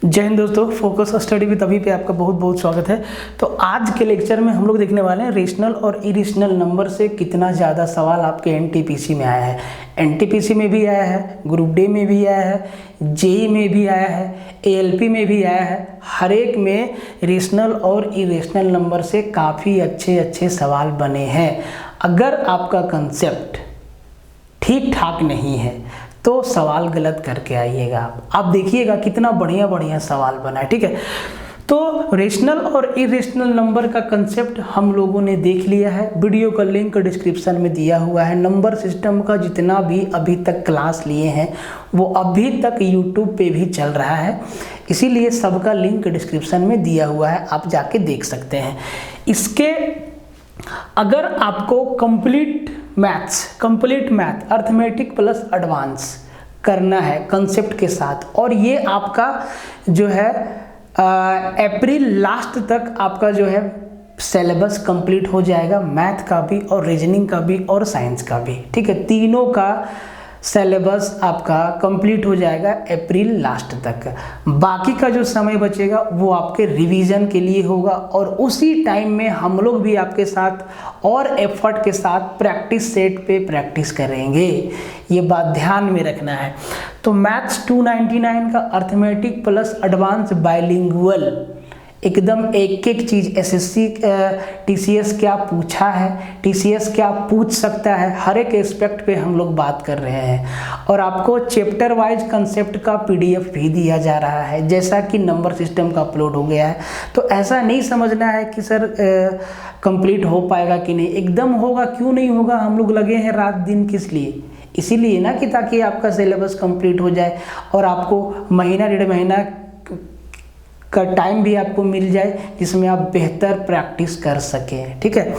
जय हिंद दोस्तों, focus study with अभी पे आपका बहुत बहुत स्वागत है। तो आज के लेक्चर में हम लोग देखने वाले हैं रेशनल और इरेशनल नंबर से कितना ज़्यादा सवाल आपके एनटीपीसी में आया है। एनटीपीसी में भी आया है, ग्रुप डी में भी आया है, जेई में भी आया है, एएलपी में भी आया है। हर एक में रेशनल और इरेशनल नंबर से काफ़ी अच्छे सवाल बने हैं। अगर आपका कंसेप्ट ठीक ठाक नहीं है तो सवाल गलत करके आइएगा। आप देखिएगा कितना बढ़िया सवाल बना है। ठीक है, तो रेशनल और इरेशनल नंबर का कंसेप्ट हम लोगों ने देख लिया है। वीडियो का लिंक डिस्क्रिप्शन में दिया हुआ है। नंबर सिस्टम का जितना भी अभी तक क्लास लिए हैं वो अभी तक यूट्यूब पे भी चल रहा है, इसीलिए सबका लिंक डिस्क्रिप्शन में दिया हुआ है, आप जाके देख सकते हैं। इसके अगर आपको complete math arithmetic plus advance करना है कंसेप्ट के साथ, और ये आपका जो है अप्रैल लास्ट तक आपका जो है सिलेबस कंप्लीट हो जाएगा, मैथ का भी और रीजनिंग का भी और साइंस का भी। ठीक है, तीनों का सिलेबस आपका कंप्लीट हो जाएगा अप्रैल लास्ट तक। बाकी का जो समय बचेगा वो आपके रिवीजन के लिए होगा, और उसी टाइम में हम लोग भी आपके साथ और एफर्ट के साथ प्रैक्टिस सेट पे प्रैक्टिस करेंगे। ये बात ध्यान में रखना है। तो मैथ्स 299 का अर्थमेटिक प्लस एडवांस बाइलिंगुअल एकदम एक चीज़ एसएससी टीसीएस क्या पूछा है, टीसीएस क्या पूछ सकता है, हर एक एस्पेक्ट पे हम लोग बात कर रहे हैं। और आपको चैप्टर वाइज कंसेप्ट का पीडीएफ भी दिया जा रहा है, जैसा कि नंबर सिस्टम का अपलोड हो गया है। तो ऐसा नहीं समझना है कि सर कंप्लीट हो पाएगा कि नहीं, एकदम होगा, क्यों नहीं होगा। हम लोग लगे हैं रात दिन किस लिए, इसीलिए ना कि ताकि आपका सिलेबस कंप्लीट हो जाए और आपको महीना डेढ़ महीना का टाइम भी आपको मिल जाए जिसमें आप बेहतर प्रैक्टिस कर सकें। ठीक है,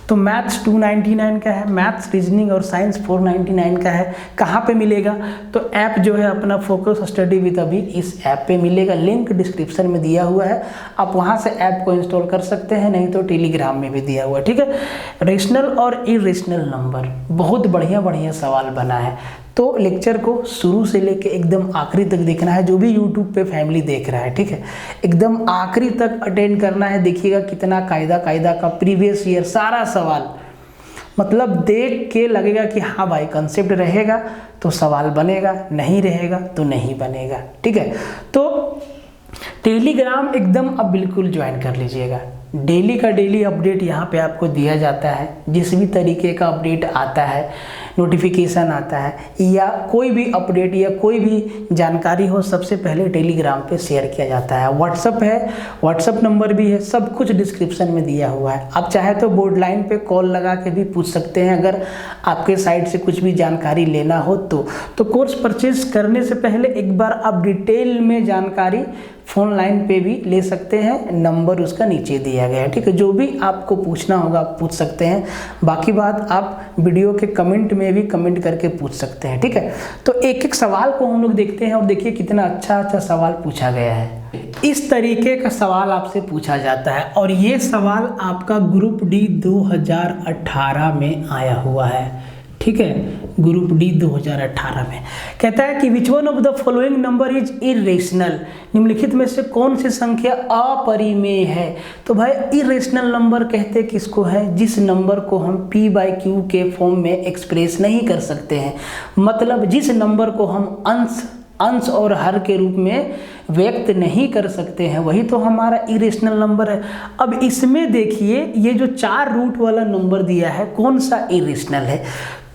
तो मैथ्स 299 का है, मैथ्स रीजनिंग और साइंस 499 का है। कहाँ पे मिलेगा? तो ऐप जो है अपना फोकस स्टडी विद अभी, इस ऐप पे मिलेगा। लिंक डिस्क्रिप्शन में दिया हुआ है, आप वहाँ से ऐप को इंस्टॉल कर सकते हैं, नहीं तो टेलीग्राम में भी दिया हुआ है। ठीक है, रेशनल और इरेशनल नंबर बहुत बढ़िया सवाल बना है। तो लेक्चर को शुरू से लेके एकदम आखिरी तक देखना है, जो भी यूट्यूब पे फैमिली देख रहा है। ठीक है, एकदम आखिरी तक अटेंड करना है। देखिएगा कितना कायदा का प्रीवियस ईयर सारा सवाल, मतलब देख के लगेगा कि हाँ भाई कंसेप्ट रहेगा तो सवाल बनेगा, नहीं रहेगा तो नहीं बनेगा। ठीक है, तो टेलीग्राम एकदम अब बिल्कुल ज्वाइन कर लीजिएगा। डेली का डेली अपडेट यहाँ पे आपको दिया जाता है। जिस भी तरीके का अपडेट आता है, नोटिफिकेशन आता है या कोई भी अपडेट या कोई भी जानकारी हो, सबसे पहले टेलीग्राम पे शेयर किया जाता है। व्हाट्सअप है, व्हाट्सअप नंबर भी है, सब कुछ डिस्क्रिप्शन में दिया हुआ है। आप चाहे तो बोर्ड लाइन पे कॉल लगा के भी पूछ सकते हैं, अगर आपके साइड से कुछ भी जानकारी लेना हो तो कोर्स परचेज करने से पहले एक बार आप डिटेल में जानकारी फ़ोन लाइन पे भी ले सकते हैं, नंबर उसका नीचे दिया गया है। ठीक है, जो भी आपको पूछना होगा आप पूछ सकते हैं। बाकी बात आप वीडियो के कमेंट में भी कमेंट करके पूछ सकते हैं। ठीक है, तो एक सवाल को हम लोग देखते हैं और देखिए कितना अच्छा सवाल पूछा गया है। इस तरीके का सवाल आपसे पूछा जाता है, और ये सवाल आपका ग्रुप डी 2018 में आया हुआ है। ठीक है, ग्रुप डी 2018 में कहता है कि which one of the following number is irrational, निम्नलिखित में से कौन सी संख्या अपरिमेय है। तो भाई इरेशनल नंबर कहते किसको है? जिस नंबर को हम p/q के फॉर्म में एक्सप्रेस नहीं कर सकते हैं, मतलब जिस नंबर को हम अंश और हर के रूप में व्यक्त नहीं कर सकते हैं, वही तो हमारा इरेशनल नंबर है। अब इसमें देखिए ये जो 4 रूट वाला नंबर दिया है, कौन सा इरेशनल है?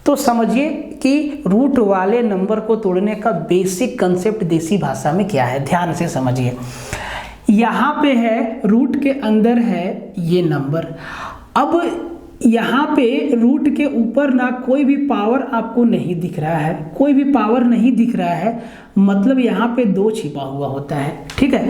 तो समझिए कि रूट वाले नंबर को तोड़ने का बेसिक कंसेप्ट देसी भाषा में क्या है, ध्यान से समझिए। यहाँ पे है, रूट के अंदर है ये नंबर। अब यहाँ पे रूट के ऊपर ना कोई भी पावर आपको नहीं दिख रहा है, कोई भी पावर नहीं दिख रहा है, मतलब यहाँ पे 2 छिपा हुआ होता है। ठीक है,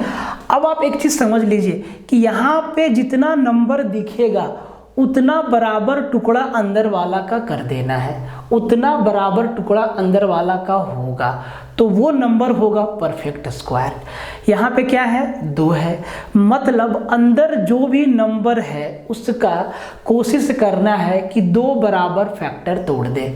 अब आप एक चीज़ समझ लीजिए कि यहाँ पे जितना नंबर दिखेगा उतना बराबर टुकड़ा अंदर वाला का कर देना है, उतना बराबर टुकड़ा अंदर वाला का होगा, तो वो नंबर होगा परफेक्ट स्क्वायर। यहाँ पे क्या है? 2 है, मतलब अंदर जो भी नंबर है उसका कोशिश करना है कि 2 बराबर फैक्टर तोड़ दे।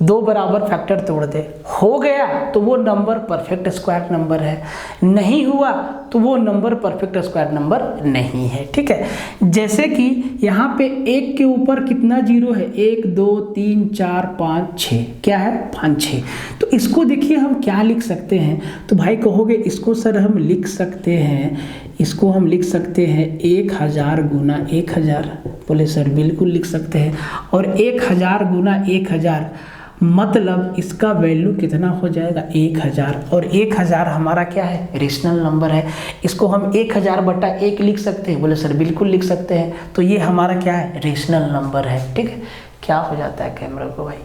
दो बराबर फैक्टर तोड़ दे, हो गया तो वो नंबर परफेक्ट स्क्वायर नंबर है, नहीं हुआ तो वो नंबर परफेक्ट स्क्वायर नंबर नहीं है। ठीक है, जैसे कि यहाँ पे एक के ऊपर कितना जीरो है, 1 2 3 4 5 6, क्या है 5 6। तो इसको देखिए हम क्या लिख सकते हैं, तो भाई कहोगे इसको सर हम लिख सकते हैं, इसको हम लिख सकते हैं 1000 गुना 1000। बोले सर बिल्कुल लिख सकते हैं, और 1000 गुना 1000 मतलब इसका वैल्यू कितना हो जाएगा 1000, और 1000 हमारा क्या है, रेशनल नंबर है। इसको हम 1000/1 लिख सकते हैं। बोले सर बिल्कुल लिख सकते हैं, तो ये हमारा क्या है, रेशनल नंबर है। ठीक है, क्या हो जाता है कैमरा को भाई,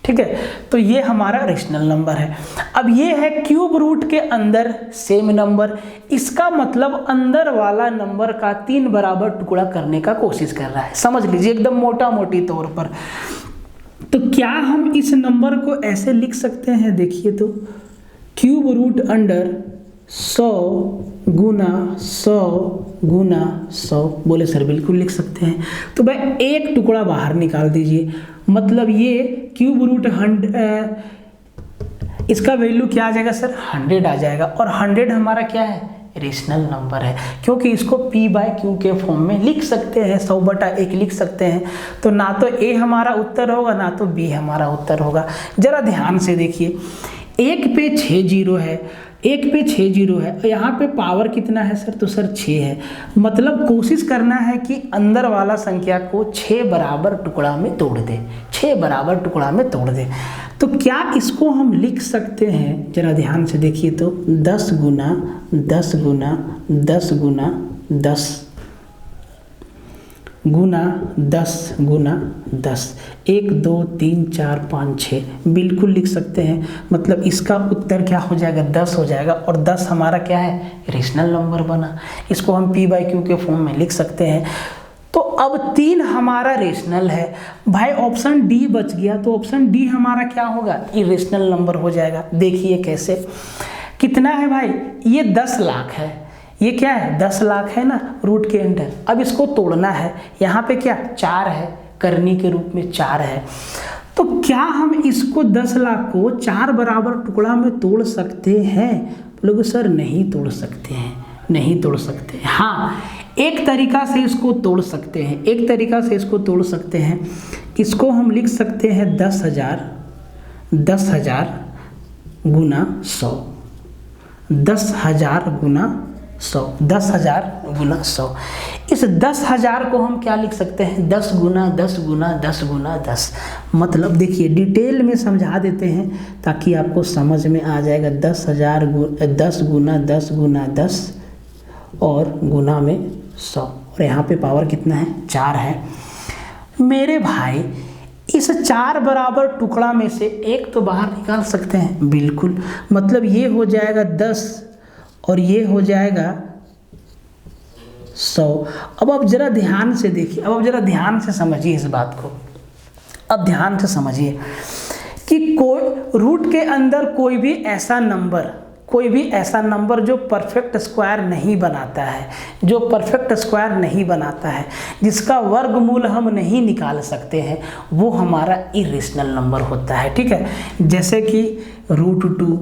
ठीक है, तो ये हमारा रेशनल नंबर है। अब ये है क्यूब रूट के अंदर सेम नंबर, इसका मतलब अंदर वाला नंबर का 3 बराबर टुकड़ा करने का कोशिश कर रहा है, समझ लीजिए एकदम मोटा मोटी तौर पर। तो क्या हम इस नंबर को ऐसे लिख सकते हैं, देखिए तो क्यूब रूट अंडर 100 गुना 100 गुना 100। बोले सर बिल्कुल लिख सकते हैं। तो भाई एक टुकड़ा बाहर निकाल दीजिए, मतलब ये क्यूब रूट 100, इसका वैल्यू क्या आ जाएगा सर, 100 आ जाएगा। और 100 हमारा क्या है, रेशनल नंबर है, क्योंकि इसको p/q के फॉर्म में लिख सकते हैं, 100/1 लिख सकते हैं। तो ना तो a हमारा उत्तर होगा, ना तो b हमारा उत्तर होगा। जरा ध्यान से देखिए, 1 पे 6 जीरो है, 1 पे 6 जीरो है, और यहाँ पे पावर कितना है सर, तो सर 6 है। मतलब कोशिश करना है कि अंदर वाला संख्या को 6 बराबर टुकड़ा में तोड़ दे, 6 बराबर टुकड़ा में तोड़ दे। तो क्या इसको हम लिख सकते हैं, जरा ध्यान से देखिए तो 10 गुना 10 गुना 10 गुना 10 गुना 10 गुना 10, 1 2 3 4 5 6, बिल्कुल लिख सकते हैं। मतलब इसका उत्तर क्या हो जाएगा, 10 हो जाएगा, और 10 हमारा क्या है, रेशनल नंबर बना। इसको हम p/q के फॉर्म में लिख सकते हैं। तो अब 3 हमारा रेशनल है भाई, ऑप्शन डी बच गया, तो ऑप्शन डी हमारा क्या होगा, इरेशनल नंबर हो जाएगा। देखिए कैसे, कितना है भाई, ये 10 लाख है, ये क्या है 10 लाख है ना रूट के अंदर। अब इसको तोड़ना है, यहाँ पे क्या 4 है, करनी के रूप में 4 है। तो क्या हम इसको 10 लाख को 4 बराबर टुकड़ा में तोड़ सकते हैं? लोग सर नहीं तोड़ सकते हैं, नहीं तोड़ सकते। हाँ, एक तरीका से इसको तोड़ सकते हैं, एक तरीका से इसको तोड़ सकते हैं। इसको हम लिख सकते हैं 10,000 गुना 100, 10,000 गुना 100, 10,000 गुना 100। इस 10,000 को हम क्या लिख सकते हैं, 10 गुना 10 गुना 10 गुना 10। मतलब देखिए डिटेल में समझा देते हैं ताकि आपको समझ में आ जाएगा। 10,000 10 गुना 10 गुना 10 और गुना में 100, और यहाँ पे पावर कितना है, 4 है। मेरे भाई इस 4 बराबर टुकड़ा में से एक तो बाहर निकाल सकते हैं, बिल्कुल। मतलब ये हो जाएगा 10 और ये हो जाएगा 100। अब जरा ध्यान से देखिए, अब जरा ध्यान से समझिए इस बात को। अब ध्यान से समझिए कि कोई रूट के अंदर कोई भी ऐसा नंबर जो परफेक्ट स्क्वायर नहीं बनाता है, जो परफेक्ट स्क्वायर नहीं बनाता है, जिसका वर्गमूल हम नहीं निकाल सकते हैं, वो हमारा इरेशनल नंबर होता है। ठीक है, जैसे कि √2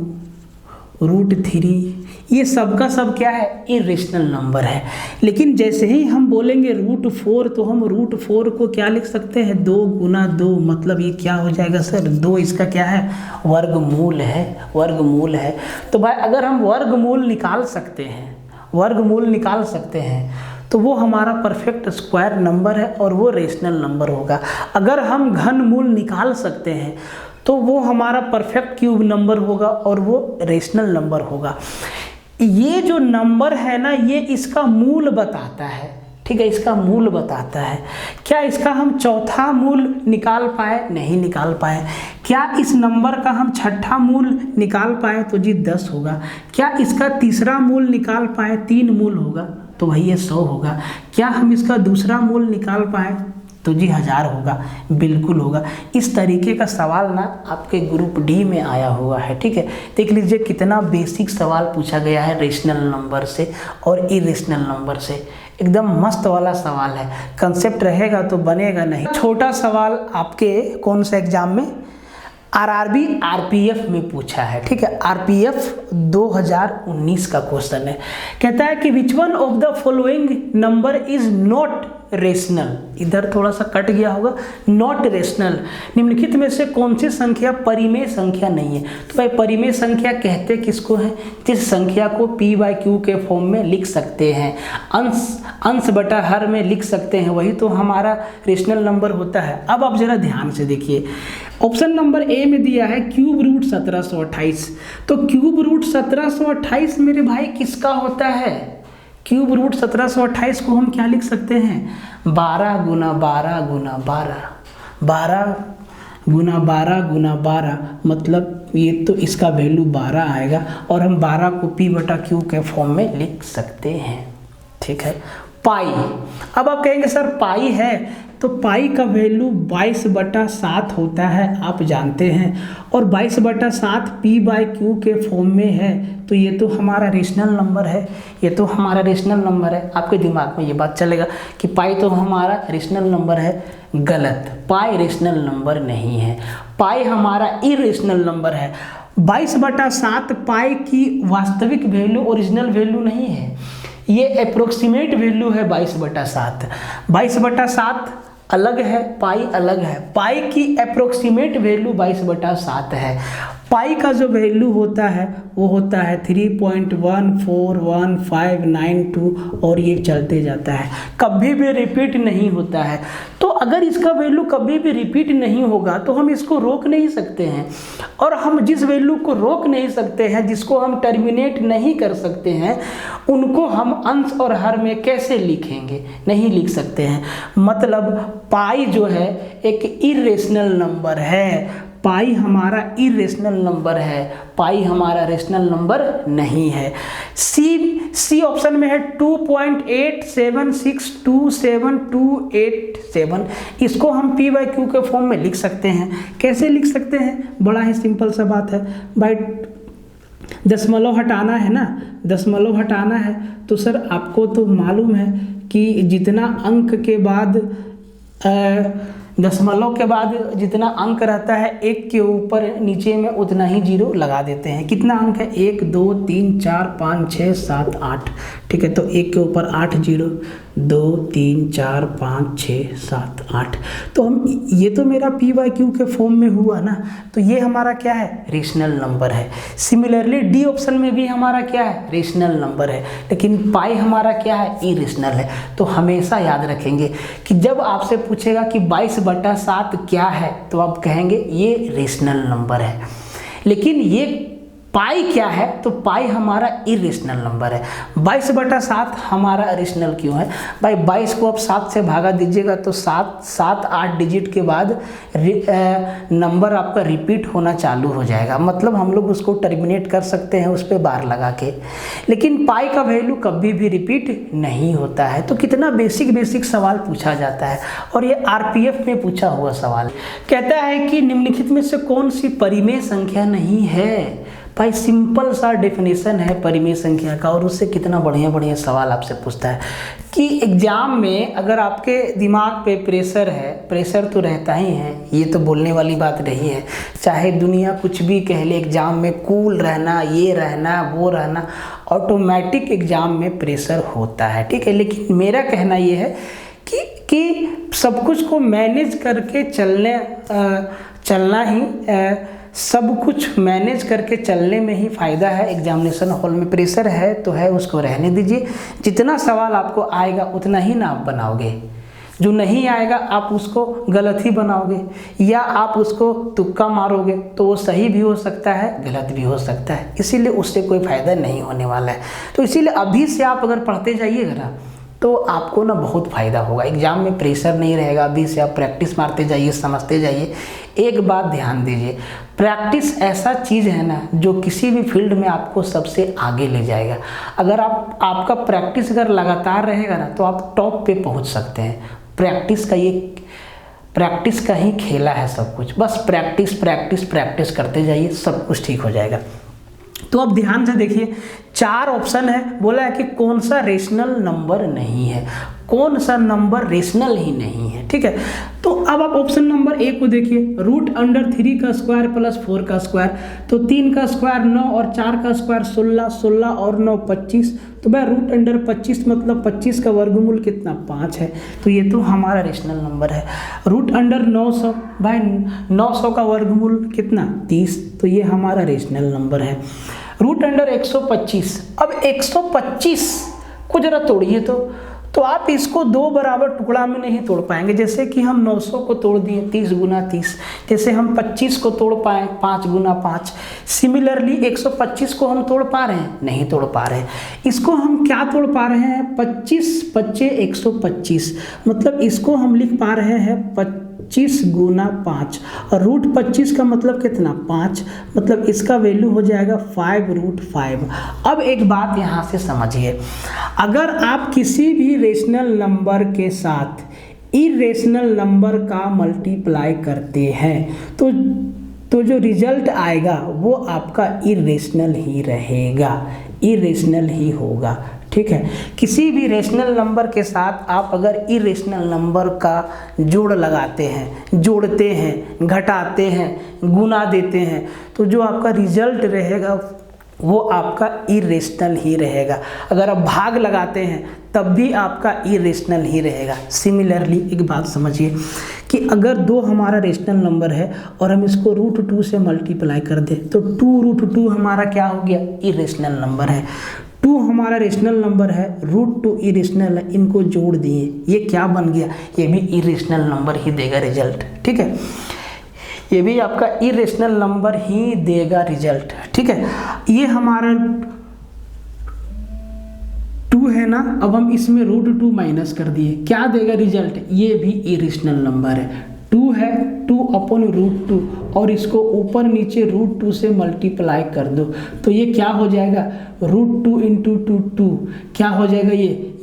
√3, ये सब का सब क्या है, इरेशनल नंबर है। लेकिन जैसे ही हम बोलेंगे √4, तो हम √4 को क्या लिख सकते हैं, 2 गुना 2। मतलब ये क्या हो जाएगा सर, 2 इसका क्या है, वर्गमूल है, वर्गमूल है। तो भाई अगर हम वर्गमूल निकाल सकते हैं, वर्गमूल निकाल सकते हैं, तो वो हमारा परफेक्ट स्क्वायर नंबर है और वो रेशनल नंबर होगा। अगर हम घनमूल निकाल सकते हैं तो वो हमारा परफेक्ट क्यूब नंबर होगा और वो रेशनल नंबर होगा। ये जो नंबर है ना, ये इसका मूल बताता है। ठीक है, इसका मूल बताता है। क्या इसका हम चौथा मूल निकाल पाए, नहीं निकाल पाए। क्या इस नंबर का हम छठा मूल निकाल पाए, तो जी 10 होगा। क्या इसका तीसरा मूल निकाल पाए, 3 मूल होगा, तो वही ये 100 होगा। क्या हम इसका दूसरा मूल निकाल पाए, तो जी 1000 होगा, बिल्कुल होगा। इस तरीके का सवाल ना आपके ग्रुप डी में आया हुआ है। ठीक है, देख लीजिए कितना बेसिक सवाल पूछा गया है रेशनल नंबर से और इरेशनल नंबर से। एकदम मस्त वाला सवाल है, कंसेप्ट रहेगा तो बनेगा नहीं। छोटा सवाल आपके कौन सा एग्जाम में, आरआरबी आरपीएफ में पूछा है, ठीक है, आरपीएफ 2019 का क्वेश्चन है। कहता है कि which one of the following number is not rational, इधर थोड़ा सा कट गया होगा, नॉट रेशनल, निम्नलिखित में से कौन सी संख्या परिमेय संख्या नहीं है। तो भाई परिमेय संख्या कहते किसको है, जिस संख्या को p बाई क्यू के फॉर्म में लिख सकते हैं, अंश बटा हर में लिख सकते हैं, वही तो हमारा रेशनल नंबर होता है। अब आप जरा ध्यान से देखिए, ऑप्शन नंबर ए में दिया है क्यूब रूट 1728, तो क्यूब रूट 1728 मेरे भाई किसका होता है, क्यूब रूट 1728 को हम क्या लिख सकते हैं, 12 गुना 12 गुना 12, 12 गुना 12 गुना 12, मतलब ये तो इसका वैल्यू 12 आएगा और हम 12 को p बटा क्यू के फॉर्म में लिख सकते हैं, ठीक है। पाई, अब आप कहेंगे सर पाई है, तो पाई का वैल्यू 22/7 होता है, आप जानते हैं, और 22/7 p बाई क्यू के फॉर्म में है, तो ये तो हमारा रेशनल नंबर है, ये तो हमारा रेशनल नंबर है। आपके दिमाग में ये बात चलेगा कि पाई तो हमारा रेशनल नंबर है, गलत, पाई रेशनल नंबर नहीं है, पाई हमारा इरेशनल नंबर है। 22/7 पाई की वास्तविक वैल्यू ओरिजिनल वैल्यू नहीं है, ये अप्रोक्सीमेट वैल्यू है 22/7, 22/7 अलग है, पाई अलग है, पाई की अप्रोक्सीमेट वैल्यू 22/7 है। पाई का जो वैल्यू होता है वो होता है 3.14159 और ये चलते जाता है, कभी भी रिपीट नहीं होता है। तो अगर इसका वैल्यू कभी भी रिपीट नहीं होगा तो हम इसको रोक नहीं सकते हैं, और हम जिस वैल्यू को रोक नहीं सकते हैं, जिसको हम टर्मिनेट नहीं कर सकते हैं, उनको हम अंश और हर में कैसे लिखेंगे, नहीं लिख सकते हैं। मतलब पाई जो है एक इरेशनल नंबर है, पाई हमारा इरेशनल नंबर है, पाई हमारा रेशनल नंबर नहीं है। सी ऑप्शन में है 2.87627287, इसको हम p बाई क्यू के फॉर्म में लिख सकते हैं। कैसे लिख सकते हैं, बड़ा ही सिंपल सा बात है भाई, दशमलव हटाना है ना, दशमलव हटाना है तो सर आपको तो मालूम है कि जितना अंक के बाद दशमलव के बाद जितना अंक रहता है एक के ऊपर नीचे में उतना ही जीरो लगा देते हैं। कितना अंक है, 1 2 3 4 5 6 7 8, ठीक है, तो एक के ऊपर 8 जीरो, 2 3 4 5 6 7 8, तो हम ये तो मेरा p बाई क्यू के फॉर्म में हुआ ना, तो ये हमारा क्या है, रेशनल नंबर है। सिमिलरली डी ऑप्शन में भी हमारा क्या है, रेशनल नंबर है, लेकिन पाई हमारा क्या है, इरेशनल है। तो हमेशा याद रखेंगे कि जब आपसे पूछेगा कि 22/7 क्या है, तो आप कहेंगे ये रेशनल नंबर है। लेकिन ये पाई क्या है, तो पाई हमारा इरेशनल नंबर है। 22/7 हमारा रेशनल क्यों है भाई, 22 को आप 7 से भागा दीजिएगा तो 7 डिजिट के बाद नंबर आपका रिपीट होना चालू हो जाएगा, मतलब हम लोग उसको टर्मिनेट कर सकते हैं उस पर बार लगा के। लेकिन पाई का वैल्यू कभी भी रिपीट नहीं होता है। तो कितना बेसिक सवाल पूछा जाता है, और ये आरपीएफ में पूछा हुआ सवाल। कहता है कि निम्नलिखित में से कौन सी परिमेय संख्या नहीं है। भाई सिंपल सा डेफिनेशन है परिमेय संख्या का, और उससे कितना बढ़िया सवाल आपसे पूछता है कि एग्जाम में अगर आपके दिमाग पे प्रेशर है, प्रेशर तो रहता ही है, ये तो बोलने वाली बात नहीं है, चाहे दुनिया कुछ भी कह ले, एग्जाम में कूल रहना, ये रहना, वो रहना, ऑटोमेटिक एग्जाम में प्रेशर होता है, ठीक है। लेकिन मेरा कहना ये है कि सब कुछ को मैनेज करके चलना ही सब कुछ मैनेज करके चलने में ही फ़ायदा है। एग्जामिनेशन हॉल में प्रेशर है तो है, उसको रहने दीजिए। जितना सवाल आपको आएगा उतना ही ना आप बनाओगे, जो नहीं आएगा आप उसको गलत ही बनाओगे, या आप उसको तुक्का मारोगे तो वो सही भी हो सकता है, गलत भी हो सकता है, इसीलिए उससे कोई फ़ायदा नहीं होने वाला है। तो इसीलिए अभी से आप अगर पढ़ते जाइएगा ना तो आपको ना बहुत फ़ायदा होगा, एग्ज़ाम में प्रेशर नहीं रहेगा। अभी से आप प्रैक्टिस मारते जाइए, समझते जाइए। एक बात ध्यान दीजिए, प्रैक्टिस ऐसा चीज़ है ना जो किसी भी फील्ड में आपको सबसे आगे ले जाएगा। अगर आपका प्रैक्टिस अगर लगातार रहेगा ना तो आप टॉप पे पहुंच सकते हैं। प्रैक्टिस का ही खेला है सब कुछ, बस प्रैक्टिस करते जाइए, सब कुछ ठीक हो जाएगा। तो अब ध्यान से देखिए, 4 ऑप्शन है, बोला है कि कौन सा रेशनल नंबर नहीं है, कौन सा नंबर रेशनल ही नहीं है, ठीक है। तो अब आप ऑप्शन नंबर ए को देखिए, रूट अंडर 3 का स्क्वायर प्लस 4 का स्क्वायर, तो 3 का स्क्वायर 9 और 4 का स्क्वायर 16, 16 और 9 25, तो भाई रूट अंडर 25 मतलब 25 का वर्गमूल कितना 5 है, तो ये तो हमारा रेशनल नंबर है। रूट अंडर 900, भाई 900 का वर्गमूल कितना 30, तो ये हमारा रेशनल नंबर है। रूट अंडर 125, अब 125 को जरा तोड़िए तो आप इसको 2 बराबर टुकड़ा में नहीं तोड़ पाएंगे। जैसे कि हम 900 को तोड़ दिए 30 गुना 30, जैसे हम 25 को तोड़ पाए 5 गुना 5, सिमिलरली 125 को हम तोड़ पा रहे हैं, नहीं तोड़ पा रहे हैं। इसको हम क्या तोड़ पा रहे हैं, 25 25 125, मतलब इसको हम लिख पा रहे हैं 25 गुना 5, और रूट 25 का मतलब कितना 5, मतलब इसका वैल्यू हो जाएगा 5 रूट 5। अब एक बात यहाँ से समझिए, अगर आप किसी भी रेशनल नंबर के साथ इरेशनल नंबर का मल्टीप्लाई करते हैं तो जो रिजल्ट आएगा वो आपका इरेशनल ही रहेगा, इरेशनल ही होगा, ठीक है। किसी भी रेशनल नंबर के साथ आप अगर इरेशनल नंबर का जोड़ लगाते हैं, जोड़ते हैं, घटाते हैं, गुना देते हैं, तो जो आपका रिजल्ट रहेगा वो आपका इरेशनल ही रहेगा। अगर आप भाग लगाते हैं तब भी आपका इरेशनल ही रहेगा। सिमिलरली एक बात समझिए कि अगर 2 हमारा रेशनल नंबर है और हम इसको रूट 2 से मल्टीप्लाई कर दें तो 2 रूट 2 हमारा क्या हो गया, इरेशनल नंबर है। 2 हमारा रेशनल नंबर है, रूट 2 इरेशनल है, इनको जोड़ दिए, ये क्या बन गया, ये भी इरेशनल नंबर ही देगा रिजल्ट, ठीक है। ये भी आपका इरेशनल नंबर ही देगा रिजल्ट, ठीक है। ये हमारा 2 है ना, अब हम इसमें रूट 2 माइनस कर दिए, क्या देगा रिजल्ट, ये भी इरेशनल नंबर है। 2 है, 2 अपॉन रूट 2, और इसको ऊपर नीचे रूट 2 से मल्टीप्लाई कर दो, तो ये क्या हो जाएगा, रूट 2 इंटू 2 क्या हो जाएगा,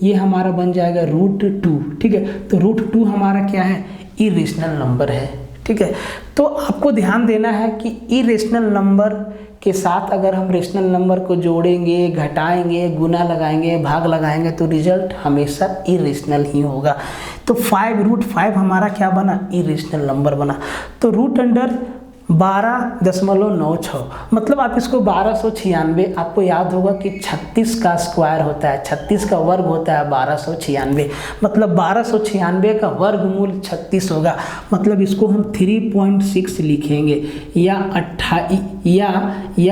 ये हमारा बन जाएगा रूट 2, ठीक है। तो रूट 2 हमारा क्या है, इरेशनल नंबर है, ठीक है। तो आपको ध्यान देना है कि इरेशनल नंबर के साथ अगर हम रेशनल नंबर को जोड़ेंगे, घटाएंगे, गुना लगाएंगे, भाग लगाएंगे तो रिजल्ट हमेशा इरेशनल ही होगा। तो 5 रूट 5 हमारा क्या बना, इरेशनल नंबर बना। तो रूट अंडर 12.96, मतलब आप इसको 1296, आपको याद होगा कि 36 का स्क्वायर होता है, 36 का वर्ग होता है 1296, मतलब 1296 का वर्गमूल 36 होगा, मतलब इसको हम 3.6 लिखेंगे या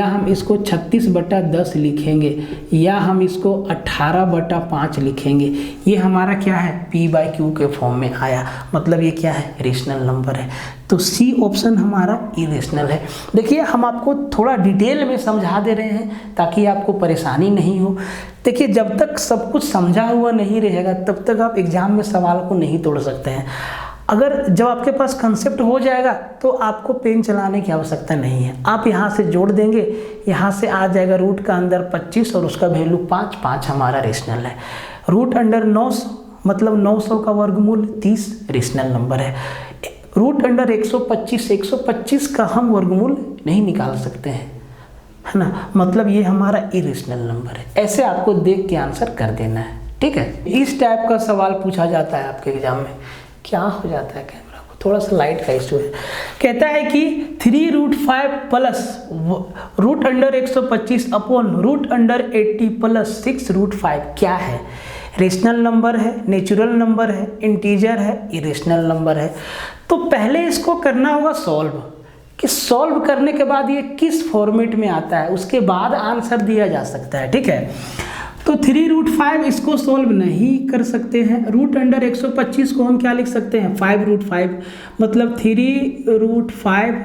हम इसको 36/10 लिखेंगे, या हम इसको 18/5 लिखेंगे। ये हमारा क्या है, P/Q के फॉर्म में आया, मतलब ये क्या है, रेशनल नंबर है। तो सी ऑप्शन हमारा इरेशनल है। देखिए हम आपको थोड़ा डिटेल में समझा दे रहे हैं ताकि आपको परेशानी नहीं हो। देखिए जब तक सब कुछ समझा हुआ नहीं रहेगा तब तक आप एग्जाम में सवाल को नहीं तोड़ सकते हैं। अगर जब आपके पास कंसेप्ट हो जाएगा तो आपको पेन चलाने की आवश्यकता नहीं है, आप यहाँ से जोड़ देंगे, यहाँ से आ जाएगा रूट का अंदर 25 और उसका वैल्यू 5 हमारा रेशनल है। रूट अंडर 900 मतलब 900 का वर्गमूल 30 रेशनल नंबर है। रूट अंडर 125 का हम वर्गमूल नहीं निकाल सकते हैं, है ना, मतलब ये हमारा इरेशनल नंबर है। ऐसे आपको देख के आंसर कर देना है, ठीक है। इस टाइप का सवाल पूछा जाता है आपके एग्जाम में। क्या हो जाता है, कैमरा को थोड़ा सा लाइट का इशू है। कहता है कि 3 root 5 plus root under 125 upon root under 80 plus 6 root 5 क्या है, रेशनल नंबर है, नेचुरल नंबर है, इंटीजर है, इरेशनल नंबर है। तो पहले इसको करना होगा सॉल्व, कि सॉल्व करने के बाद ये किस फॉर्मेट में आता है, उसके बाद आंसर दिया जा सकता है, ठीक है। तो 3 रूट 5 इसको सोल्व नहीं कर सकते हैं। रूट अंडर 125 को हम क्या लिख सकते हैं, 5 रूट 5, मतलब 3 रूट 5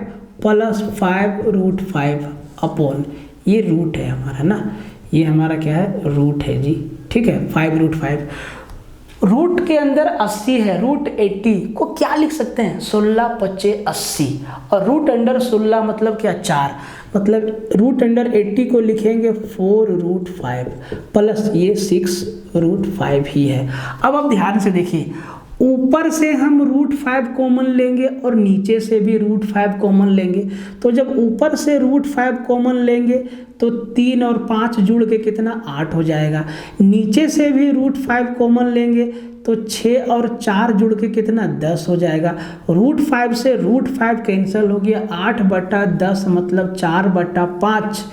प्लस 5 रूट 5 अपॉन ये रूट है हमारा ना, ये हमारा क्या है, रूट है जी, ठीक है। 5 रूट 5 रूट के अंदर 80 है, रूट 80 को क्या लिख सकते हैं, 16 25 80, और रूट अंडर 16 मतलब क्या 4, मतलब रूट अंडर 80 को लिखेंगे 4 रूट 5 प्लस ये 6 रूट 5 ही है। अब आप ध्यान से देखिए, ऊपर से हम √5 कॉमन लेंगे और नीचे से भी √5 कॉमन लेंगे। तो जब ऊपर से √5 कॉमन लेंगे तो 3 और 5 जुड़ के कितना 8 हो जाएगा। नीचे से भी √5 कॉमन लेंगे तो 6 और 4 जुड़ के कितना 10 हो जाएगा। √5 से √5 कैंसिल हो गया, 8/10 मतलब 4/5।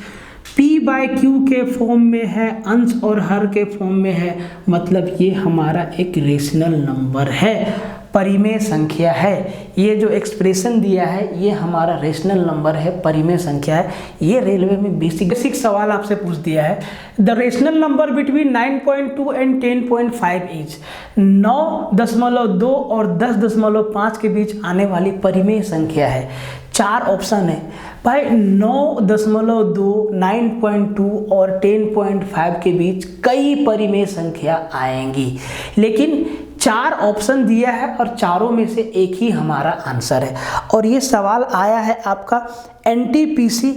P/Q के फॉर्म में है, अंश और हर के फॉर्म में है, मतलब ये हमारा एक रेशनल नंबर है, परिमेय संख्या है। ये जो एक्सप्रेशन दिया है ये हमारा रेशनल नंबर है, परिमेय संख्या है। ये रेलवे में बेसिक सवाल आपसे पूछ दिया है। The rational number between 9.2 and 10.5 is 9.2 और 10.5 के बीच आने वाली परिमेय संख्या है। 4 ऑप्शन है भाई, 9.2, 9.2 और 10.5 के बीच कई परिमेय संख्या आएंगी, लेकिन 4 ऑप्शन दिया है और चारों में से एक ही हमारा आंसर है। और ये सवाल आया है आपका NTPC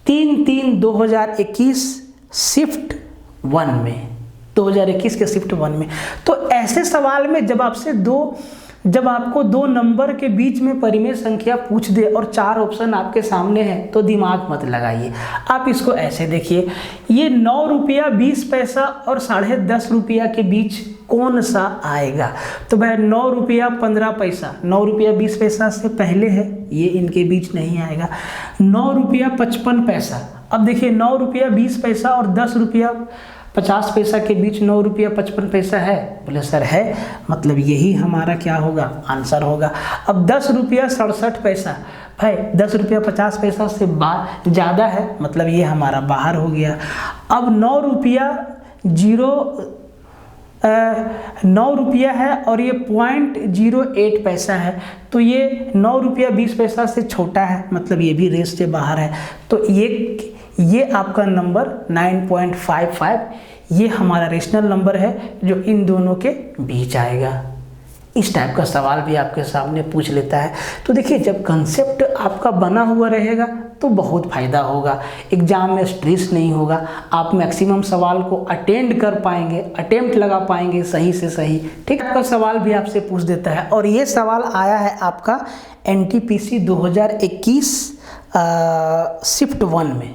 3/3/2021 शिफ्ट 1 में, 2021 के शिफ्ट 1 में। तो ऐसे सवाल में जब आपको 2 नंबर के बीच में परिमेय संख्या पूछ दे और 4 ऑप्शन आपके सामने है तो दिमाग मत लगाइए, आप इसको ऐसे देखिए, ये 9 रुपया 20 पैसा और 10.5 रुपया के बीच कौन सा आएगा। तो भाई 9 रुपया 15 पैसा, 9 रुपया 20 पैसा से पहले है, ये इनके बीच नहीं आएगा। 9 रुपया 55 पैसा, अब देखिए 9 रुपया 20 पैसा और 10 रुपया 50 पैसा के बीच 9 रुपया 55 पैसा है, बोले सर है, मतलब यही हमारा क्या होगा आंसर होगा। अब 10 रुपया 67 पैसा, भाई 10 रुपया 50 पैसा से ज़्यादा है, मतलब ये हमारा बाहर हो गया। अब 9 रुपया है और ये 0.08 पैसा है, तो ये 9 रुपया 20 पैसा से छोटा है, मतलब ये भी रेस से बाहर है। तो ये आपका नंबर 9.55, ये हमारा रेशनल नंबर है जो इन दोनों के बीच आएगा। इस टाइप का सवाल भी आपके सामने पूछ लेता है। तो देखिए, जब कंसेप्ट आपका बना हुआ रहेगा तो बहुत फ़ायदा होगा, एग्जाम में स्ट्रेस नहीं होगा, आप मैक्सिमम सवाल को अटेंड कर पाएंगे, अटेम्प्ट लगा पाएंगे सही से सही। ठीक, आपका सवाल भी आपसे पूछ देता है। और ये सवाल आया है आपका NTPC 2021 शिफ्ट 1 में,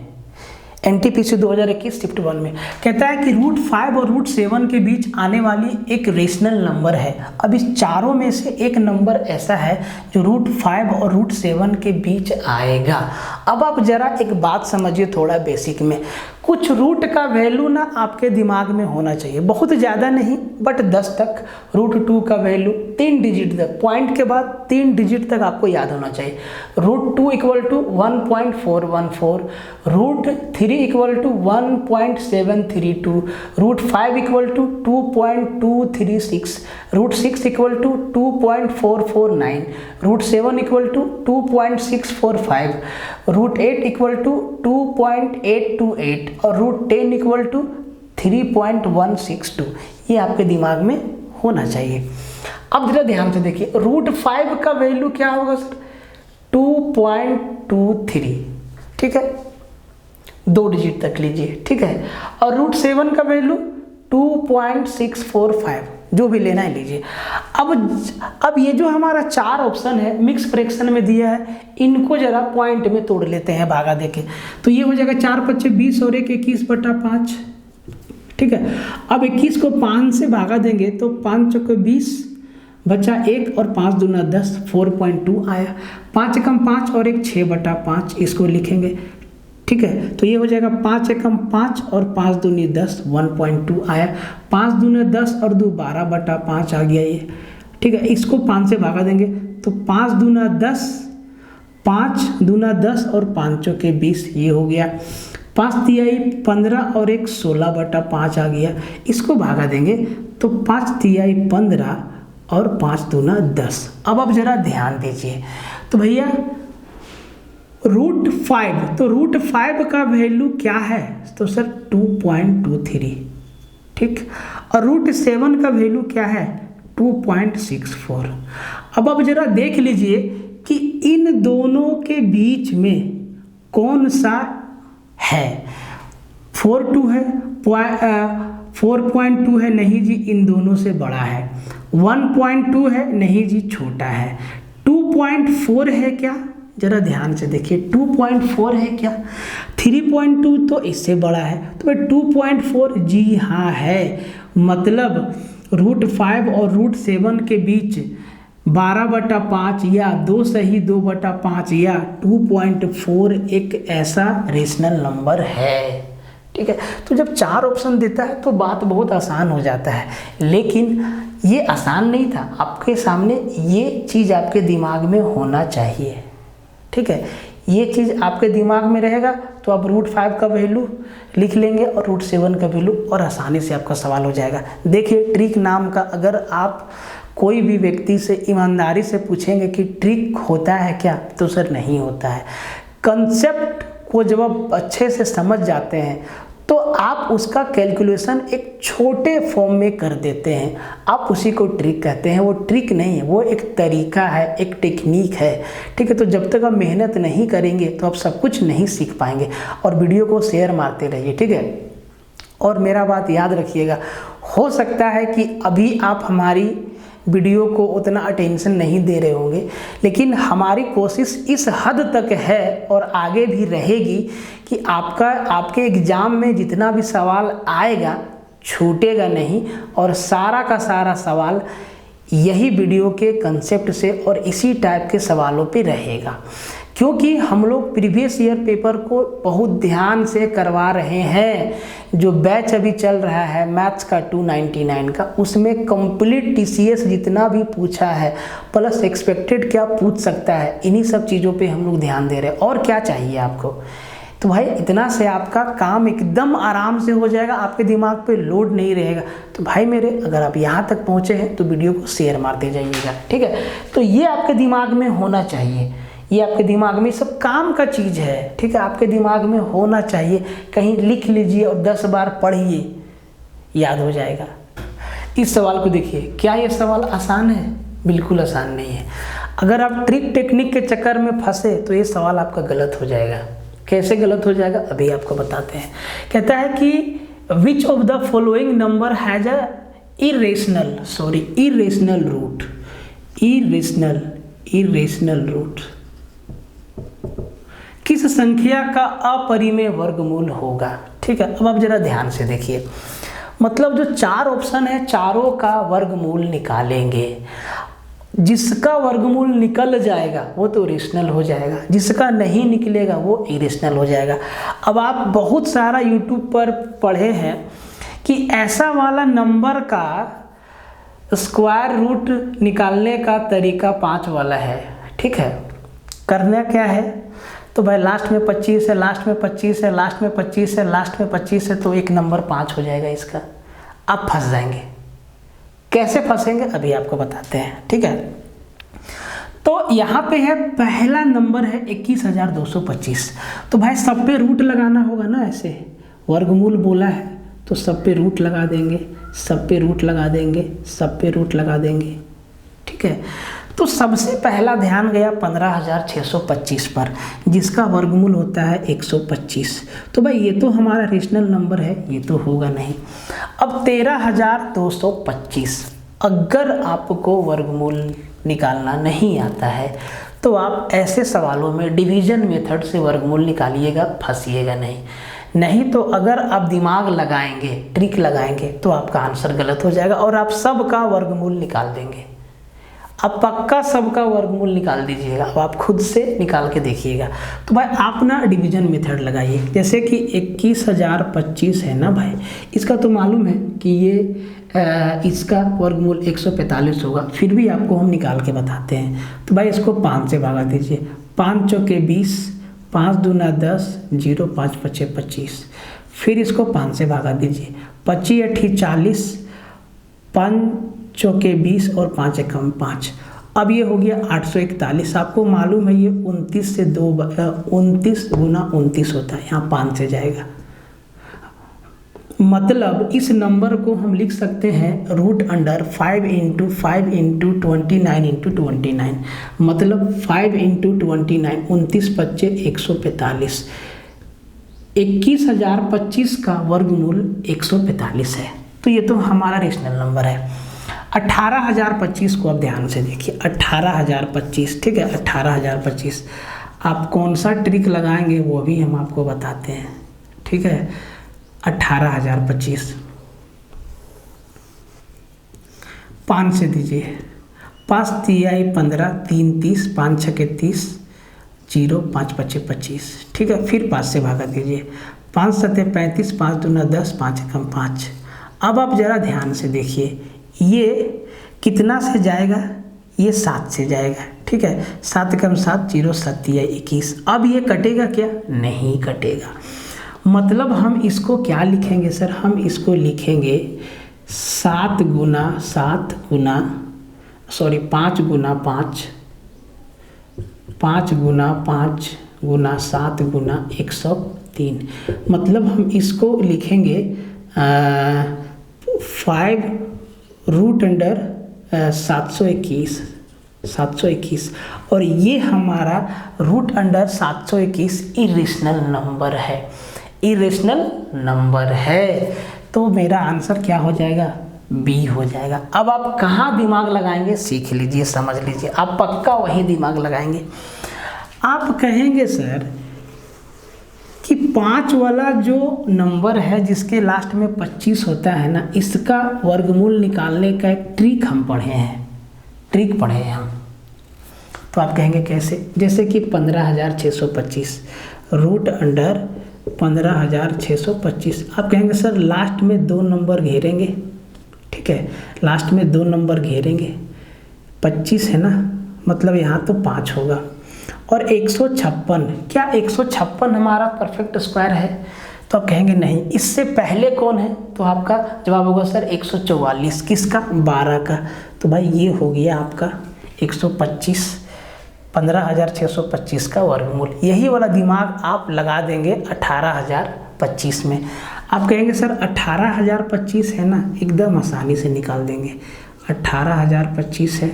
NTPC 2021 शिफ्ट 1 में कहता है कि √5 और √7 के बीच आने वाली एक रेशनल नंबर है। अब इस चारों में से एक नंबर ऐसा है जो √5 और √7 के बीच आएगा। अब आप जरा एक बात समझिए थोड़ा बेसिक में, कुछ रूट का वैल्यू ना आपके दिमाग में होना चाहिए, बहुत ज़्यादा नहीं बट 10 तक। √2 का वैल्यू 3 डिजिट तक, पॉइंट के बाद 3 डिजिट तक आपको याद होना चाहिए। √2 = 1.414, √3 = 1.732, √5 = 2.236, √6 = 2.449, √7 = 2.645, √8 = 2.828 और √10 = 3.162। ये आपके दिमाग में होना चाहिए। अब जरा ध्यान से देखिए, √5 का वैल्यू क्या होगा सर, 2.23, ठीक है, 2 डिजिट तक लीजिए, ठीक है। और √7 का वैल्यू 2.645, जो भी लेना है लीजिए। अब ये जो हमारा 4 ऑप्शन है मिक्स फ्रैक्शन में दिया है, इनको जरा पॉइंट में तोड़ लेते हैं भागा देके। तो ये हो जाएगा 4×5 = 20 और 1 21/5, ठीक है। अब 21 को 5 से भागा देंगे तो 5×4 = 20, बचा 1 और 5 दूना 10, 4.2 आया। 5 × 5 और 1 6/5, इसको लिखेंगे, ठीक है। तो ये हो जाएगा 5 × 5 और 5 दूनी 10, 1.2 आया। 5 दूना 10 और 2 12/5 आ गया ये, ठीक है। इसको 5 से भागा देंगे तो 5 दूना 10, 5 दूना 10 और 5 × 20, ये हो गया। 5 तिहाई 15 और 1 16/5 आ गया। इसको भागा देंगे तो 5 तिहाई 15 और 5 दूना 10। अब आप जरा ध्यान दीजिए, तो भैया √5, तो √5 का वैल्यू क्या है, तो सर 2.23, ठीक। और √7 का वैल्यू क्या है, 2.64। अब आप जरा देख लीजिए कि इन दोनों के बीच में कौन सा है। 4 2 है, 4.2 है, नहीं जी इन दोनों से बड़ा है। 1.2 है, नहीं जी छोटा है। 2.4 है क्या, जरा ध्यान से देखिए, 2.4 है क्या। 3.2 तो इससे बड़ा है, तो भाई 2.4 जी हाँ है। मतलब √5 और √7 के बीच 12/5 या 2 सही 2/5 या 2.4 एक ऐसा रेशनल नंबर है। ठीक है, तो जब 4 ऑप्शन देता है तो बात बहुत आसान हो जाता है, लेकिन ये आसान नहीं था। आपके सामने ये चीज़ आपके दिमाग में होना चाहिए। ठीक है, ये चीज़ आपके दिमाग में रहेगा तो आप √5 का वैल्यू लिख लेंगे और √7 का वैल्यू, और आसानी से आपका सवाल हो जाएगा। देखिए ट्रिक नाम का अगर आप कोई भी व्यक्ति से ईमानदारी से पूछेंगे कि ट्रिक होता है क्या, तो सर नहीं होता है। कंसेप्ट को जब आप अच्छे से समझ जाते हैं तो आप उसका कैलकुलेशन एक छोटे फॉर्म में कर देते हैं, आप उसी को ट्रिक कहते हैं। वो ट्रिक नहीं है, वो एक तरीका है, एक टेक्निक है। ठीक है, तो जब तक आप मेहनत नहीं करेंगे तो आप सब कुछ नहीं सीख पाएंगे। और वीडियो को शेयर मारते रहिए, ठीक है। और मेरा बात याद रखिएगा, हो सकता है कि अभी आप हमारी वीडियो को उतना अटेंशन नहीं दे रहे होंगे, लेकिन हमारी कोशिश इस हद तक है और आगे भी रहेगी कि आपके एग्ज़ाम में जितना भी सवाल आएगा छूटेगा नहीं, और सारा का सारा सवाल यही वीडियो के कंसेप्ट से और इसी टाइप के सवालों पे रहेगा। क्योंकि हम लोग प्रीवियस ईयर पेपर को बहुत ध्यान से करवा रहे हैं। जो बैच अभी चल रहा है मैथ्स का 299 का, उसमें कंप्लीट टीसीएस जितना भी पूछा है प्लस एक्सपेक्टेड क्या पूछ सकता है, इन्हीं सब चीज़ों पे हम लोग ध्यान दे रहे हैं। और क्या चाहिए आपको, तो भाई इतना से आपका काम एकदम आराम से हो जाएगा, आपके दिमाग पे लोड नहीं रहेगा। तो भाई मेरे, अगर आप यहाँ तक पहुँचे हैं तो वीडियो को शेयर मारते जाइएगा, ठीक है। तो ये आपके दिमाग में होना चाहिए, ये आपके दिमाग में सब काम का चीज़ है, ठीक है। आपके दिमाग में होना चाहिए, कहीं लिख लीजिए और 10 बार पढ़िए, याद हो जाएगा। इस सवाल को देखिए, क्या ये सवाल आसान है? बिल्कुल आसान नहीं है। अगर आप ट्रिक टेक्निक के चक्कर में फंसे तो ये सवाल आपका गलत हो जाएगा। कैसे गलत हो जाएगा अभी आपको बताते हैं। कहता है कि which of the following number has a irrational root. Irrational root किस संख्या का अपरिमेय वर्गमूल होगा? ठीक है, अब आप जरा ध्यान से देखिए। मतलब जो 4 ऑप्शन है, चारों का वर्गमूल निकालेंगे। जिसका वर्गमूल निकल जाएगा वो तो रेशनल हो जाएगा, जिसका नहीं निकलेगा वो इरेशनल हो जाएगा। अब आप बहुत सारा यूट्यूब पर पढ़े हैं कि ऐसा वाला नंबर का स्क्वायर रूट निकालने का तरीका 5 वाला है। ठीक है, करना क्या है, तो भाई लास्ट में 25 है, लास्ट में 25 है, लास्ट में 25 है, लास्ट में 25 है, तो एक नंबर 5 हो जाएगा इसका। आप फंस जाएंगे। कैसे फंसेंगे अभी आपको बताते हैं, ठीक है। तो यहाँ पे है, पहला नंबर है 21,225। तो भाई सब पे रूट लगाना होगा ना, ऐसे वर्गमूल बोला है तो सब पे रूट लगा देंगे, सब पे रूट लगा देंगे, सब पे रूट लगा देंगे, ठीक है। तो सबसे पहला ध्यान गया 15,625 पर, जिसका वर्गमूल होता है 125। तो भाई ये तो हमारा रेशनल नंबर है, ये तो होगा नहीं। अब 13,225, अगर आपको वर्गमूल निकालना नहीं आता है तो आप ऐसे सवालों में डिवीजन मेथड से वर्गमूल निकालिएगा, फंसिएगा नहीं तो अगर आप दिमाग लगाएंगे, ट्रिक लगाएंगे, तो आपका आंसर गलत हो जाएगा और आप सबका वर्गमूल निकाल देंगे। आप पक्का सबका वर्गमूल निकाल दीजिएगा। अब आप खुद से निकाल के देखिएगा। तो भाई आप ना डिवीजन मेथड लगाइए। जैसे कि 21,025 है ना भाई, इसका तो मालूम है कि ये इसका वर्गमूल 145 होगा, फिर भी आपको हम निकाल के बताते हैं। तो भाई इसको 5 से भागा दीजिए। 5 चौके 20, 5 दूना 10, 0 5 5 25। फिर इसको 5 से भागा दीजिए। 25 8 40, 5 चौके 20 और 5 एकम 5। अब ये हो गया 841। आपको मालूम है ये 29 से 29 गुना 29 होता है, यहाँ 5 से जाएगा। मतलब इस नंबर को हम लिख सकते हैं √5 × 5 × 29 × 29। मतलब 5 × 29, 29 25 145। 21,025 का वर्गमूल 145 है। तो ये तो हमारा रेशनल नंबर है। 18,025 को अब ध्यान से देखिए, 18,025, ठीक है, 18,025। आप कौन सा ट्रिक लगाएंगे वो भी हम आपको बताते हैं, ठीक है। 18,025 5 से दीजिए, 5 तिहाई 15, 3 30, 5 छके 30, 0 5 पचे 25, ठीक है। फिर 5 से भागा दीजिए, 5 सते 35, 5 दूना 10, 5 एकम 5। अब आप ज़रा ध्यान से देखिए, ये कितना से जाएगा, ये 7 से जाएगा, ठीक है। 7 एकम 7, 0 7 तिहाई 21। अब ये कटेगा क्या? नहीं कटेगा। मतलब हम इसको क्या लिखेंगे सर? हम इसको लिखेंगे 5 गुना 5 गुना 5 गुना 7 गुना 103। मतलब हम इसको लिखेंगे 5 रूट अंडर 721 और ये हमारा रूट अंडर 721 इरेशनल नंबर है, इरेशनल नंबर है। तो मेरा आंसर क्या हो जाएगा? बी हो जाएगा। अब आप कहाँ दिमाग लगाएंगे सीख लीजिए, समझ लीजिए, आप पक्का वही दिमाग लगाएंगे। आप कहेंगे सर कि 5 वाला जो नंबर है जिसके लास्ट में 25 होता है ना, इसका वर्गमूल निकालने का एक ट्रिक हम पढ़े हैं, ट्रिक पढ़े हैं हम। तो आप कहेंगे कैसे? जैसे कि 15,625 रूट अंडर 15,625। आप कहेंगे सर लास्ट में 2 नंबर घेरेंगे, ठीक है, लास्ट में 2 नंबर घेरेंगे, 25 है ना, मतलब यहाँ तो 5 होगा। और 156, क्या 156 हमारा परफेक्ट स्क्वायर है? तो आप कहेंगे नहीं, इससे पहले कौन है? तो आपका जवाब होगा सर 144। किसका? 12 का। तो भाई ये हो गया आपका 125, 15,625 का वर्गमूल। यही वाला दिमाग आप लगा देंगे 18,025 में। आप कहेंगे सर 18,025 है ना, एकदम आसानी से निकाल देंगे। 18,025 है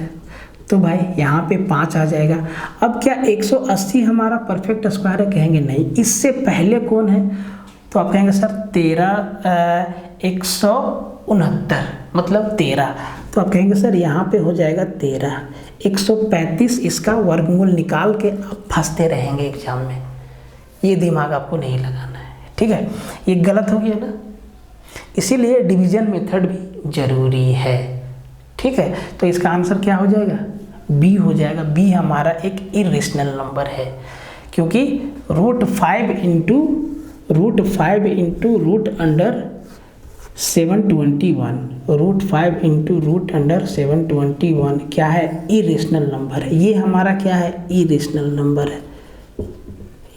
तो भाई यहाँ पे 5 आ जाएगा। अब क्या 180 हमारा परफेक्ट स्क्वायर है? कहेंगे नहीं, इससे पहले कौन है? तो आप कहेंगे सर 169 मतलब 13। तो आप कहेंगे सर यहाँ पे हो जाएगा 13। 135 इसका वर्गमूल निकाल के आप फंसते रहेंगे एग्जाम में, ये दिमाग आपको नहीं लगाना है, ठीक है। ये गलत हो गया ना, इसीलिए डिवीजन मेथड भी जरूरी है, ठीक है। तो इसका आंसर क्या हो जाएगा? बी हो जाएगा। बी हमारा एक इरेशनल नंबर है, क्योंकि root 5 into root under 721, root 5 into root under 721 क्या है? इरेशनल नंबर है। ये हमारा क्या है? इरेशनल नंबर है,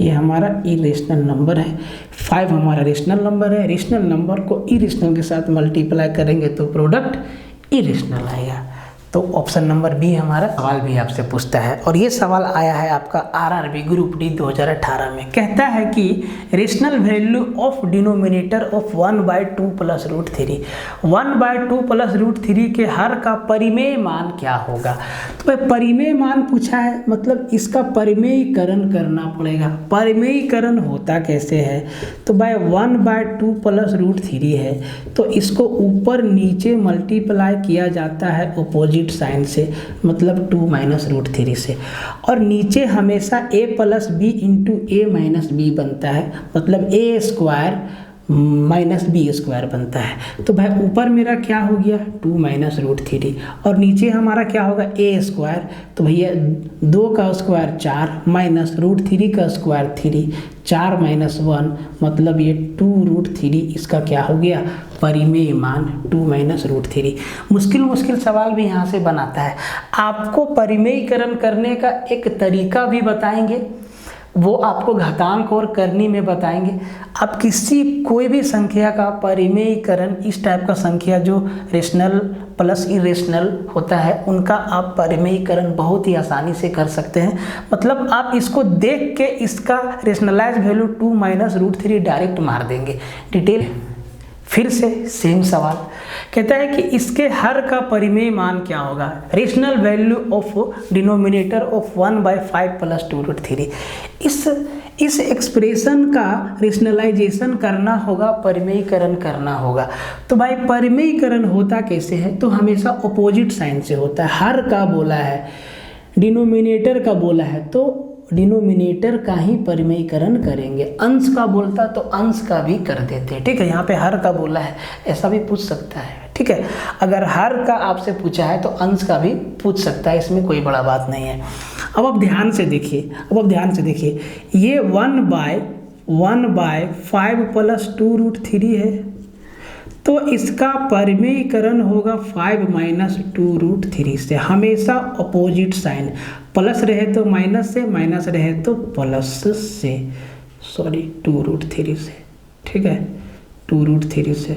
ये हमारा इरेशनल नंबर है। 5 हमारा रेशनल नंबर है। रेशनल नंबर को इरेशनल के साथ मल्टीप्लाई करेंगे तो प्रोडक्ट इरेशनल आएगा। तो ऑप्शन नंबर बी हमारा सवाल भी आपसे पूछता है, और ये सवाल आया है आपका आरआरबी ग्रुप डी 2018 में। कहता है कि rational value of denominator of 1/2 plus root 3, 1/2 plus root 3 के हर का परिमेय मान क्या होगा? तो भाई परिमेय मान पूछा है, मतलब इसका परिमेयीकरण करना पड़ेगा। परिमेयीकरण होता कैसे है? तो भाई 1/2 प्लस रूट 3 है तो इसको ऊपर नीचे मल्टीप्लाई किया जाता है अपोजिट साइन से, मतलब 2 माइनस रूट 3 से, और नीचे हमेशा a plus B into A minus B बनता है, मतलब A square minus B square बनता है। तो भाई ऊपर मेरा क्या हो गया? 2 माइनस रूट 3, और नीचे हमारा क्या होगा? ए स्क्वायर। तो भैया 2 का स्क्वायर 4 माइनस रूट 3 का स्क्वायर 3, 4 माइनस 1 मतलब ये 2 रूट 3। इसका क्या हो गया? परिमेय मान 2 माइनस रूट 3। मुश्किल सवाल भी यहाँ से बनाता है। आपको परिमेयीकरण करने का एक तरीका भी बताएंगे, वो आपको घातांक और करनी में बताएंगे। आप कोई भी संख्या का परिमेयीकरण, इस टाइप का संख्या जो रेशनल प्लस इरेशनल होता है, उनका आप परिमेयीकरण बहुत ही आसानी से कर सकते हैं। मतलब आप इसको देख के इसका rationalise value 2 minus root 3 direct मार देंगे। डिटेल फिर से सेम सवाल कहता है कि इसके हर का परिमेय मान क्या होगा? Rational value of denominator of 1/5 plus 2 root 3। इस एक्सप्रेशन का रेशनलाइजेशन करना होगा, परिमेयीकरण करना होगा। तो भाई परिमेयीकरण होता कैसे है, तो हमेशा अपोजिट साइन से होता है। हर का बोला है, डिनोमिनेटर का बोला है, तो डिनोमिनेटर का ही परिमेयीकरण करेंगे। अंश का बोलता तो अंश का भी कर देते, ठीक है। यहाँ पे हर का बोला है, ऐसा भी पूछ सकता है, ठीक है। अगर हर का आपसे पूछा है तो अंश का भी पूछ सकता है, इसमें कोई बड़ा बात नहीं है। अब आप ध्यान से देखिए, ये 1/5 + 2√3 है, तो इसका परिमेयीकरण होगा 5 - 2√3 से। हमेशा अपोजिट साइन, प्लस रहे तो माइनस से, माइनस रहे तो प्लस से, 2√3 से, ठीक है, 2√3 से।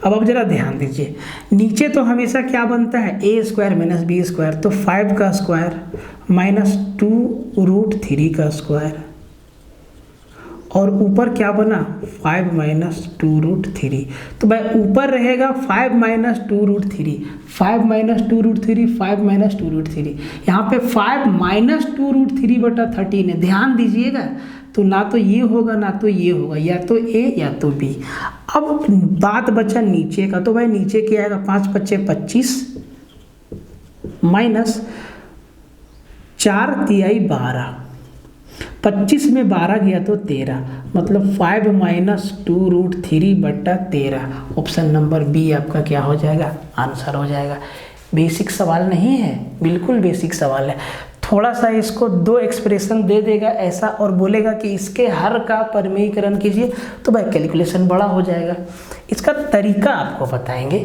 अब आप जरा ध्यान दीजिए, नीचे तो हमेशा क्या बनता है, a² - b², तो 5 का स्क्वायर माइनस 2√3 का स्क्वायर, और ऊपर क्या बना 5 - 2√3। तो भाई ऊपर रहेगा 5 - 2√3, 5 - 2√3, 5 - 2√3। यहाँ पे 5 - 2√3/13 है, ध्यान दीजिएगा। तो ना तो ये होगा ना तो ये होगा, या तो ए या तो बी। अब बात बचा नीचे का, तो भाई नीचे क्या आएगा, 5 × 5 = 25 माइनस 4 × 3 = 12, 25 में 12 गया तो 13, मतलब 5 - 2√3/13। ऑप्शन नंबर बी आपका क्या हो जाएगा, आंसर हो जाएगा। बेसिक सवाल नहीं है, बिल्कुल बेसिक सवाल है। थोड़ा सा इसको 2 एक्सप्रेशन दे देगा ऐसा और बोलेगा कि इसके हर का परिमेयीकरण कीजिए, तो भाई कैलकुलेशन बड़ा हो जाएगा। इसका तरीका आपको बताएंगे,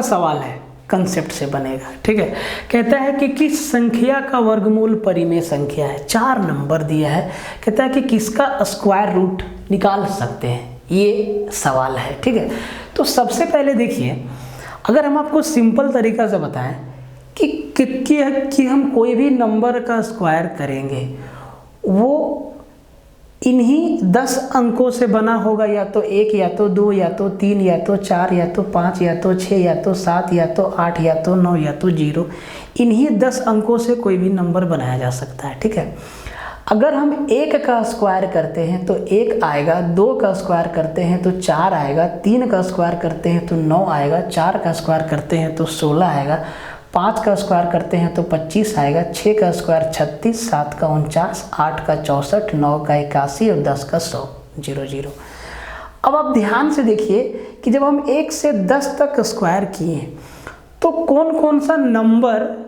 सवाल है, कंसेप्ट से बनेगा, ठीक है। कहता है कि किस संख्या का वर्गमूल परिमेय संख्या है, 4 नंबर दिया है, कहता है कि किसका स्क्वायर रूट निकाल सकते हैं, ये सवाल है, ठीक है। तो सबसे पहले देखिए, अगर हम आपको सिंपल तरीका से बताएं कि हम कोई भी नंबर का स्क्वायर करेंगे, वो इन्हीं 10 अंकों से बना होगा, या तो 1 या तो 2 या तो 3 या तो 4 या तो 5 या तो 6 या तो 7 या तो 8 या तो 9 या तो 0, इन्हीं 10 अंकों से कोई भी नंबर बनाया जा सकता है, ठीक है। अगर हम 1 का स्क्वायर करते हैं तो 1 आएगा, 2 का स्क्वायर करते हैं तो 4 आएगा, 3 का स्क्वायर करते हैं तो 9 आएगा, 4 का स्क्वायर करते हैं तो 16 आएगा, 5 का स्क्वायर करते हैं तो 25 आएगा, 6 का स्क्वायर 36, 7 का 49, 8 का 64, 9 का 81 और 10 का 100, 0। अब आप ध्यान से देखिए कि जब हम 1 से 10 तक स्क्वायर किए तो कौन कौन सा नंबर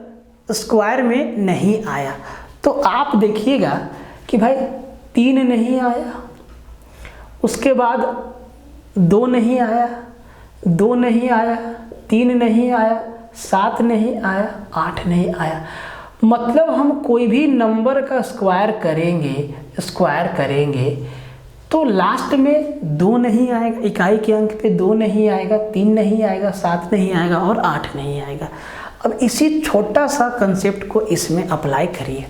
स्क्वायर में नहीं आया। तो आप देखिएगा कि भाई 3 नहीं आया, उसके बाद 2 नहीं आया, 2 नहीं आया, 3 नहीं आया, 7 नहीं आया, 8 नहीं आया। मतलब हम कोई भी नंबर का स्क्वायर करेंगे तो लास्ट में 2 नहीं आएगा, इकाई के अंक पे 2 नहीं आएगा, 3 नहीं आएगा, 7 नहीं आएगा और 8 नहीं आएगा। अब इसी छोटा सा कंसेप्ट को इसमें अप्लाई करिए।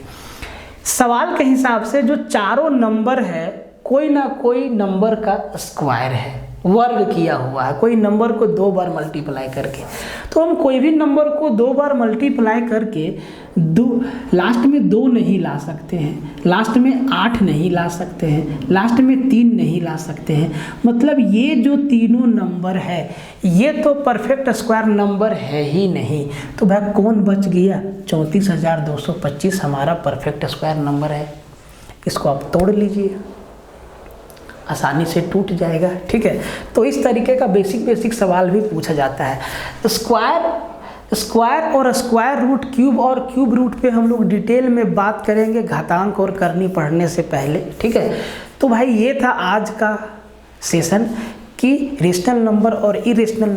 सवाल के हिसाब से जो चारों नंबर है, कोई ना कोई नंबर का स्क्वायर है, वर्ग किया हुआ है, कोई नंबर को 2 बार मल्टीप्लाई करके। तो हम कोई भी नंबर को 2 बार मल्टीप्लाई करके लास्ट में 2 नहीं ला सकते हैं, लास्ट में 8 नहीं ला सकते हैं, लास्ट में 3 नहीं ला सकते हैं। मतलब ये जो तीनों नंबर है ये तो परफेक्ट स्क्वायर नंबर है ही नहीं। तो भाई कौन बच गया, 34,225 हमारा परफेक्ट स्क्वायर नंबर है। इसको आप तोड़ लीजिए, आसानी से टूट जाएगा, ठीक है। तो इस तरीके का बेसिक सवाल भी पूछा जाता है। स्क्वायर और स्क्वायर रूट, क्यूब और क्यूब रूट पे हम लोग डिटेल में बात करेंगे घातांक और करनी पढ़ने से पहले, ठीक है। तो भाई ये था आज का सेशन कि रेशनल नंबर और इरेशनल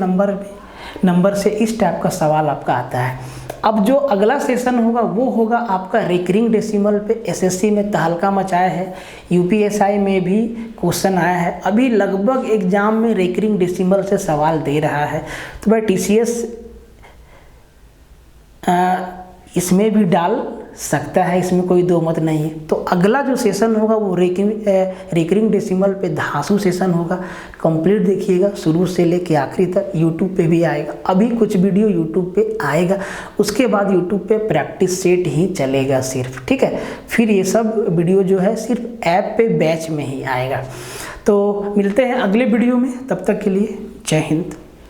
नंबर से इस टाइप का सवाल आपका आता है। अब जो अगला सेशन होगा वो होगा आपका रिकरिंग डेसिमल पे। एसएससी में तहलका मचाया है, यूपीएसआई में भी क्वेश्चन आया है, अभी लगभग एग्जाम में रिकरिंग डेसिमल से सवाल दे रहा है। तो भाई टीसीएस इसमें भी डाल सकता है, इसमें कोई दो मत नहीं है। तो अगला जो सेशन होगा वो रिकरिंग डेसिमल पे धांसू सेशन होगा। कंप्लीट देखिएगा शुरू से लेके आखिरी तक। यूट्यूब पे भी आएगा, अभी कुछ वीडियो यूट्यूब पे आएगा, उसके बाद यूट्यूब पे प्रैक्टिस सेट ही चलेगा सिर्फ, ठीक है। फिर ये सब वीडियो जो है सिर्फ ऐप पे बैच में ही आएगा। तो मिलते हैं अगले वीडियो में, तब तक के लिए जय हिंद।